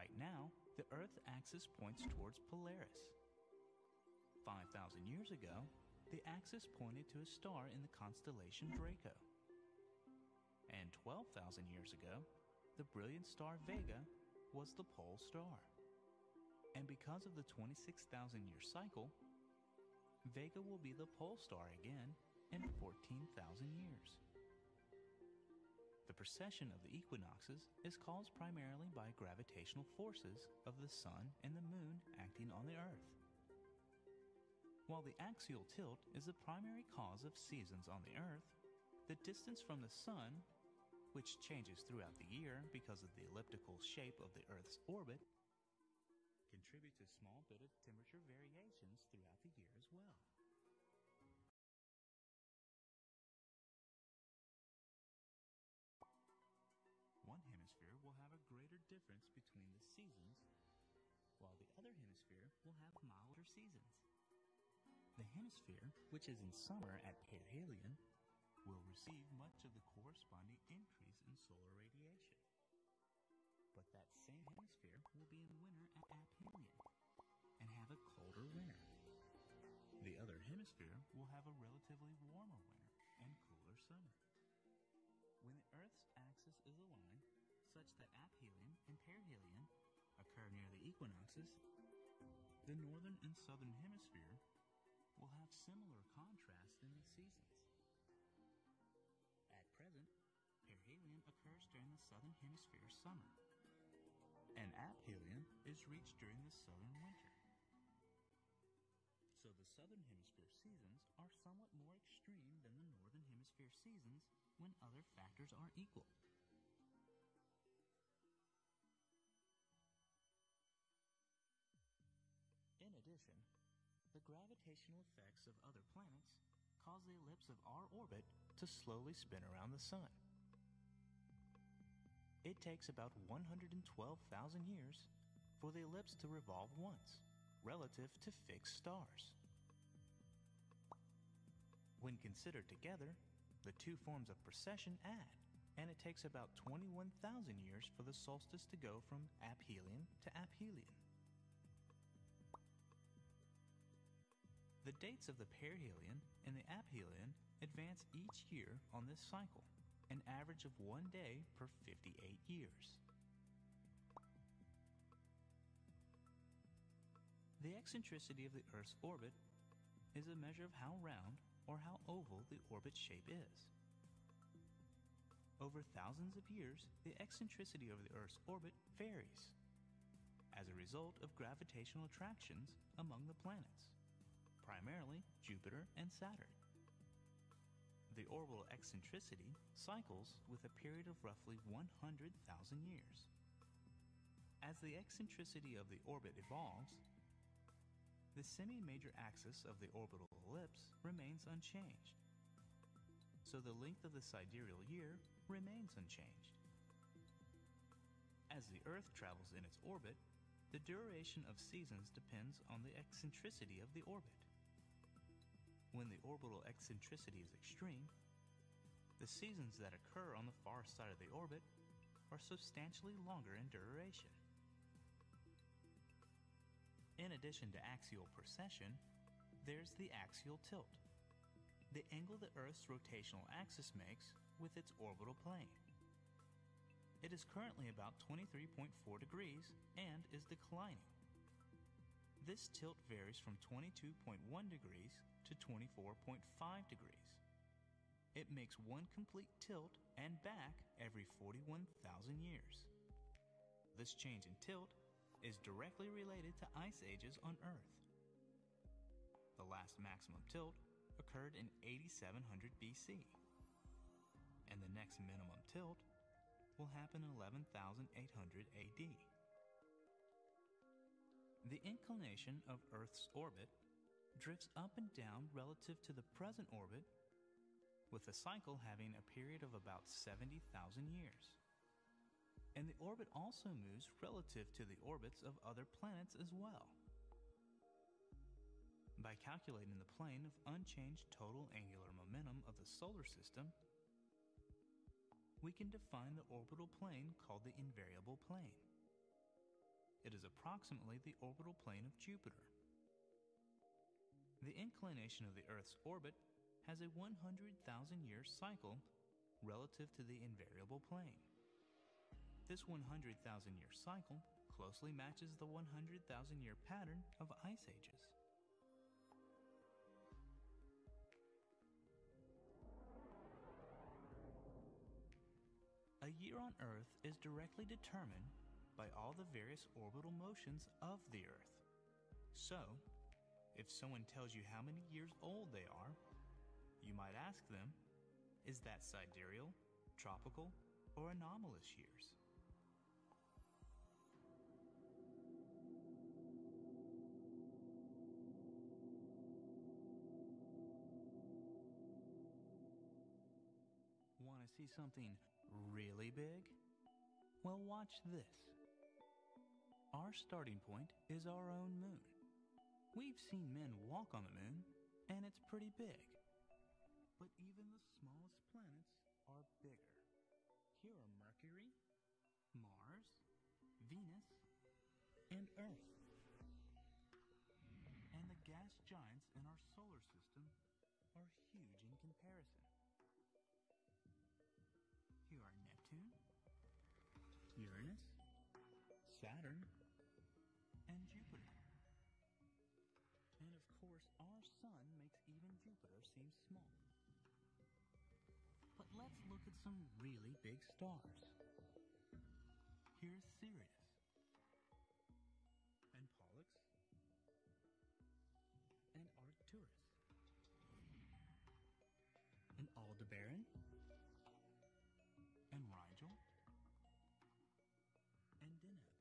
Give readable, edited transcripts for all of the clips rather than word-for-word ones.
Right now, the Earth's axis points towards Polaris. 5,000 years ago, the axis pointed to a star in the constellation Draco. And 12,000 years ago, the brilliant star Vega was the pole star. And because of the 26,000-year cycle, Vega will be the pole star again in 14,000 years. The precession of the equinoxes is caused primarily by gravitational forces of the Sun and the Moon acting on the Earth. While the axial tilt is the primary cause of seasons on the Earth, the distance from the Sun, which changes throughout the year because of the elliptical shape of the Earth's orbit, contributes a small bit of temperature variations throughout the year as well. One hemisphere will have a greater difference between the seasons, while the other hemisphere will have milder seasons. The hemisphere, which is in summer at perihelion, will receive much of the corresponding increase in solar radiation. But that same hemisphere will be in winter at aphelion and have a colder winter. The other hemisphere will have a relatively warmer winter and cooler summer. When the Earth's axis is aligned such that aphelion and perihelion occur near the equinoxes, the northern and southern hemisphere will have similar contrast in the seasons. At present, perihelion occurs during the southern hemisphere's summer, and aphelion is reached during the southern winter. So the southern hemisphere seasons are somewhat more extreme than the northern hemisphere seasons when other factors are equal. In addition, the gravitational effects of other planets cause the ellipse of our orbit to slowly spin around the Sun. It takes about 112,000 years for the ellipse to revolve once, relative to fixed stars. When considered together, the two forms of precession add, and it takes about 21,000 years for the solstice to go from aphelion to aphelion. The dates of the perihelion and the aphelion advance each year on this cycle, an average of 1 day per 58 years. The eccentricity of the Earth's orbit is a measure of how round or how oval the orbit shape is. Over thousands of years, the eccentricity of the Earth's orbit varies as a result of gravitational attractions among the planets, primarily Jupiter and Saturn. The orbital eccentricity cycles with a period of roughly 100,000 years. As the eccentricity of the orbit evolves, the semi-major axis of the orbital ellipse remains unchanged, so the length of the sidereal year remains unchanged. As the Earth travels in its orbit, the duration of seasons depends on the eccentricity of the orbit. When the orbital eccentricity is extreme, the seasons that occur on the far side of the orbit are substantially longer in duration. In addition to axial precession, there's the axial tilt, the angle the Earth's rotational axis makes with its orbital plane. It is currently about 23.4 degrees and is declining. This tilt varies from 22.1 degrees to 24.5 degrees. It makes one complete tilt and back every 41,000 years. This change in tilt is directly related to ice ages on Earth. The last maximum tilt occurred in 8700 BC, and the next minimum tilt will happen in 11,800 AD. The inclination of Earth's orbit drifts up and down relative to the present orbit, with the cycle having a period of about 70,000 years. And the orbit also moves relative to the orbits of other planets as well. By calculating the plane of unchanged total angular momentum of the solar system, we can define the orbital plane called the invariable plane. it is approximately the orbital plane of Jupiter. The inclination of the Earth's orbit has a 100,000-year cycle relative to the invariable plane. This 100,000-year cycle closely matches the 100,000-year pattern of ice ages. A year on Earth is directly determined by all the various orbital motions of the Earth. So, if someone tells you how many years old they are, you might ask them, is that sidereal, tropical, or anomalous years? Want to see something really big? Well, watch this. Our starting point is our own moon. We've seen men walk on the moon, and it's pretty big. But even the smallest planets are bigger. Here are Mercury, Mars, Venus, and Earth. And the gas giants in our solar system are huge in comparison. Here are Neptune, Uranus, Saturn, and Jupiter. And of course, our sun makes even Jupiter seem small. But let's look at some really big stars. Here's Sirius, and Pollux, and Arcturus, and Aldebaran, and Rigel, and Deneb.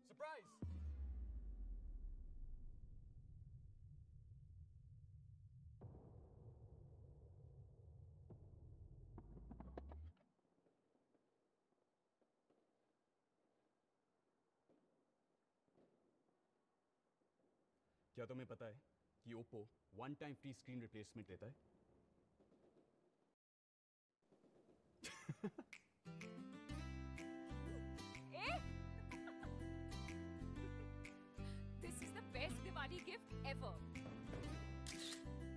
Surprise! क्या तुम्हें पता है कि Oppo one time free screen replacement लेता है? This is the best Diwali gift ever.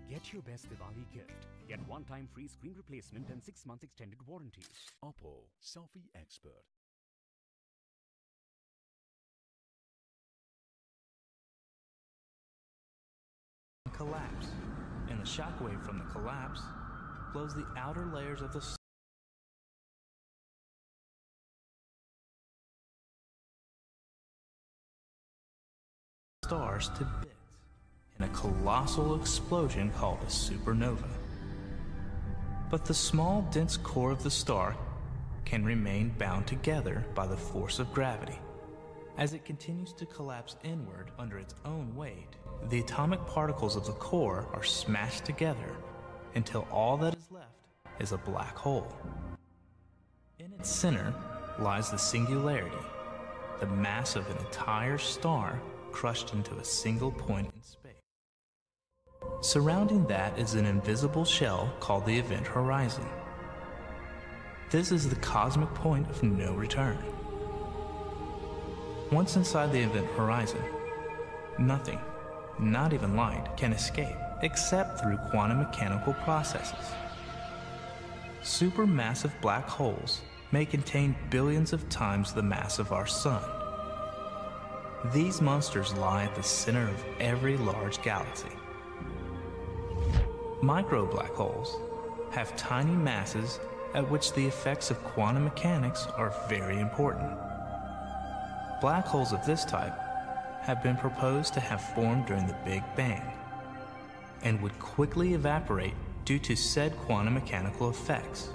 Get your best Diwali gift. Get one-time free screen replacement and 6-month extended warranty. Oppo, selfie expert. Collapse, and the shockwave from the collapse blows the outer layers of the stars to bits in a colossal explosion called a supernova. But the small, dense core of the star can remain bound together by the force of gravity. As it continues to collapse inward under its own weight, the atomic particles of the core are smashed together until all that is left is a black hole. In its center lies the singularity, the mass of an entire star crushed into a single point in space. Surrounding that is an invisible shell called the event horizon. This is the cosmic point of no return. Once inside the event horizon, nothing, not even light, can escape except through quantum mechanical processes. Supermassive black holes may contain billions of times the mass of our sun. These monsters lie at the center of every large galaxy. Micro black holes have tiny masses at which the effects of quantum mechanics are very important. Black holes of this type have been proposed to have formed during the Big Bang and would quickly evaporate due to said quantum mechanical effects.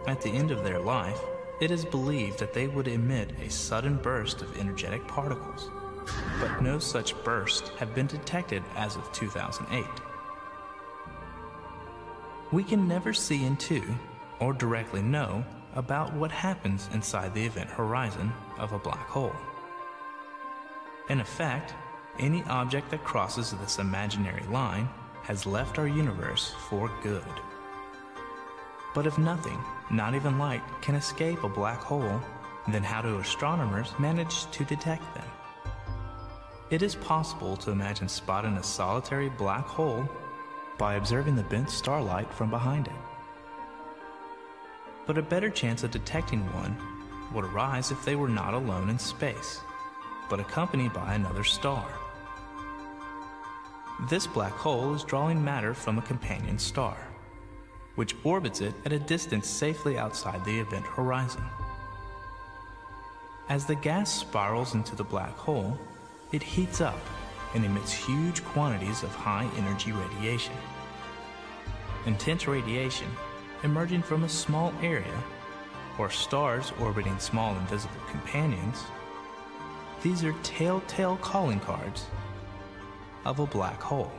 At the end of their life, it is believed that they would emit a sudden burst of energetic particles, but no such bursts have been detected as of 2008. We can never see into or directly know about what happens inside the event horizon of a black hole. In effect, any object that crosses this imaginary line has left our universe for good. But if nothing, not even light, can escape a black hole, then how do astronomers manage to detect them? It is possible to imagine spotting a solitary black hole by observing the bent starlight from behind it. But a better chance of detecting one would arise if they were not alone in space, but accompanied by another star. This black hole is drawing matter from a companion star, which orbits it at a distance safely outside the event horizon. As the gas spirals into the black hole, it heats up and emits huge quantities of high-energy radiation. Intense radiation emerging from a small area, or stars orbiting small invisible companions, these are telltale calling cards of a black hole.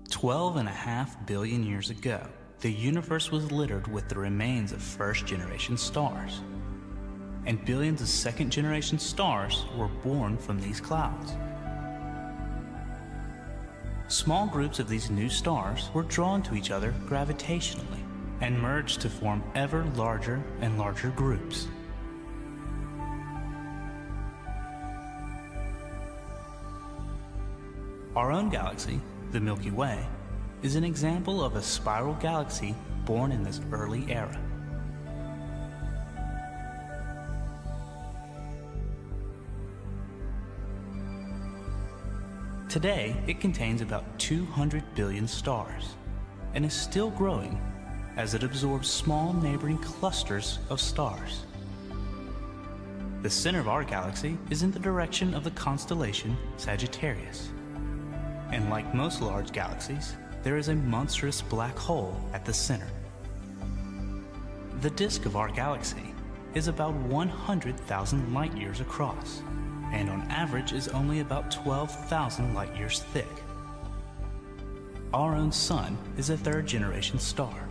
$12.5 billion years ago, the universe was littered with the remains of first-generation stars, and billions of second-generation stars were born from these clouds. Small groups of these new stars were drawn to each other gravitationally and merged to form ever larger and larger groups. Our own galaxy, the Milky Way, is an example of a spiral galaxy born in this early era. Today, it contains about 200 billion stars and is still growing as it absorbs small neighboring clusters of stars. The center of our galaxy is in the direction of the constellation Sagittarius. And like most large galaxies, there is a monstrous black hole at the center. The disk of our galaxy is about 100,000 light years across, and on average is only about 12,000 light years thick. Our own sun is a third-generation star,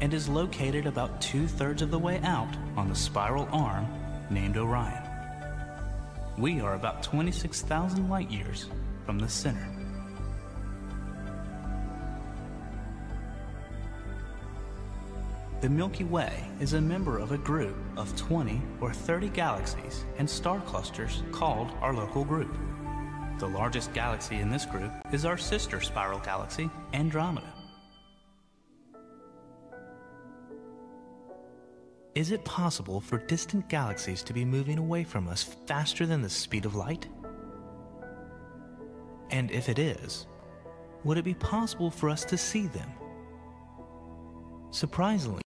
and is located about 2/3 of the way out on the spiral arm named Orion. We are about 26,000 light years from the center. The Milky Way is a member of a group of 20 or 30 galaxies and star clusters called our local group. The largest galaxy in this group is our sister spiral galaxy, Andromeda. Is it possible for distant galaxies to be moving away from us faster than the speed of light? And if it is, would it be possible for us to see them? Surprisingly,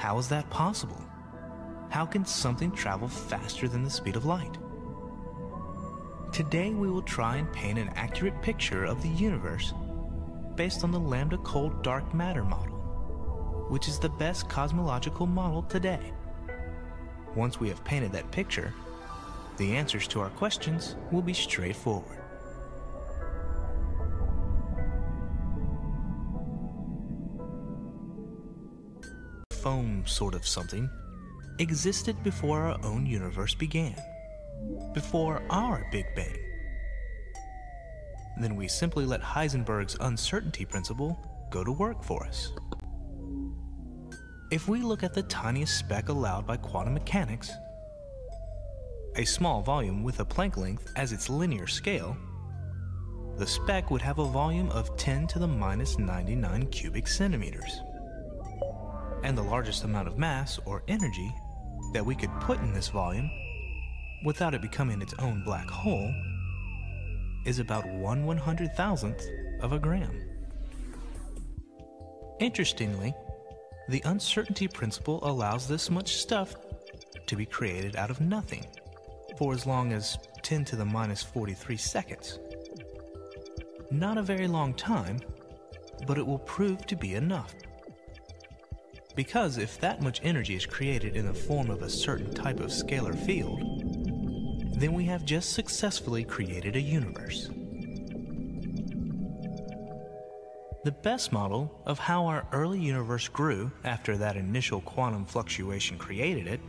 how is that possible? How can something travel faster than the speed of light? Today we will try and paint an accurate picture of the universe based on the lambda cold dark matter model, which is the best cosmological model today. Once we have painted that picture, the answers to our questions will be straightforward. Foam sort of something existed before our own universe began, before our Big Bang. Then we simply let Heisenberg's uncertainty principle go to work for us. If we look at the tiniest speck allowed by quantum mechanics, a small volume with a Planck length as its linear scale, the speck would have a volume of 10 to the minus 99 cubic centimeters. And the largest amount of mass, or energy, that we could put in this volume, without it becoming its own black hole, is about 1/100,000th of a gram. Interestingly, the uncertainty principle allows this much stuff to be created out of nothing for as long as 10 to the minus 43 seconds. Not a very long time, but it will prove to be enough. Because if that much energy is created in the form of a certain type of scalar field, then we have just successfully created a universe. The best model of how our early universe grew after that initial quantum fluctuation created it